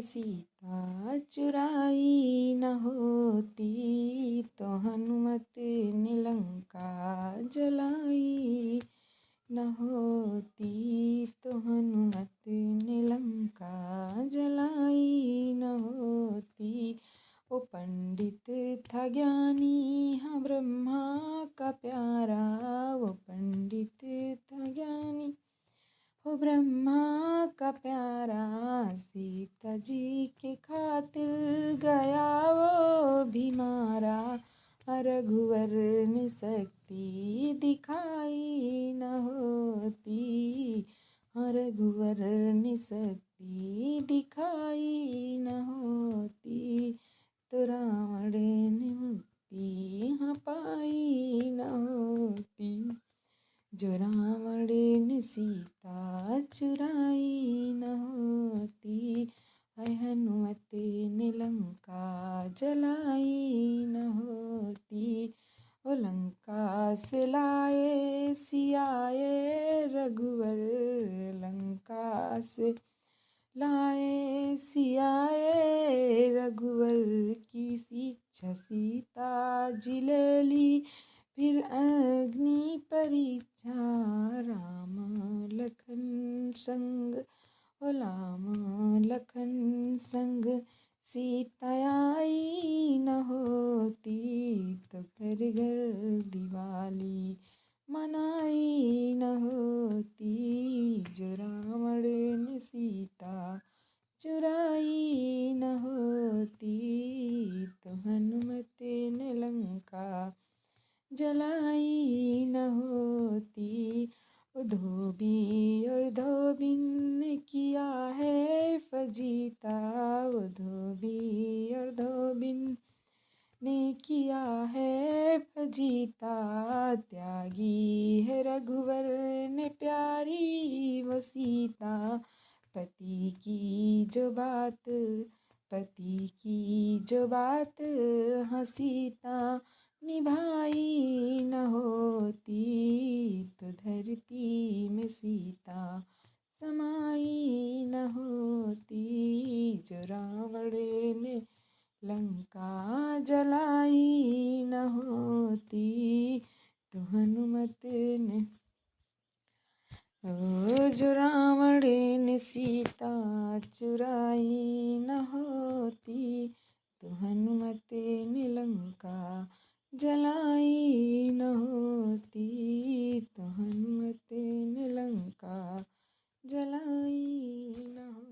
सीता चुराई न होती, तो हनुमत ने लंका जलाई न होती, तो हनुमत ने लंका जलाई न होती। वो पंडित था ज्ञानी, हाँ ब्रह्मा का प्यारा, वो पंडित था ज्ञानी, वो ब्रह्मा का प्यारा। सीता जी के खातिर गया वो भी मारा, रघुवर ने शक्ति दिखाई न होती, रघुवर ने शक्ति दिखाई न होती, तो रावण ने मुक्ति हाँ पाई न होती। जो रावण ने सीता चुराई न होती, हनुमत ने लंका जलाई न होती। ओ लंका से लाए सियाए रघुवर, लंका से लाए सियाए रघुवर की शिक्षा सीता जी ले ली, फिर अग्नि परीक्षा राम लखन संग, ओ राम लखन संग। सीता आई न होती, तो घर घर दिवाली मनाई न होती। जो रावण ने सीता चुराई न होती, तो हनुमत ने लंका जलाई न होती। धोबी और धोबिन ने किया है फजीता, वो धोबी और धोबिन ने किया है फजीता। त्यागी है रघुवर ने प्यारी वो सीता, पति की जो बात, पति की जो बात हाँ सीता निभाई न होती, तो धरती में सीता समाई न होती। जो रावण ने लंका जलाई न होती, तो हनुमत ने, जो रावण ने सीता चुराई न होती, तो हनुमत ने लंका जलाई न होती, तो हनुमत ने लंका जलाई न होती।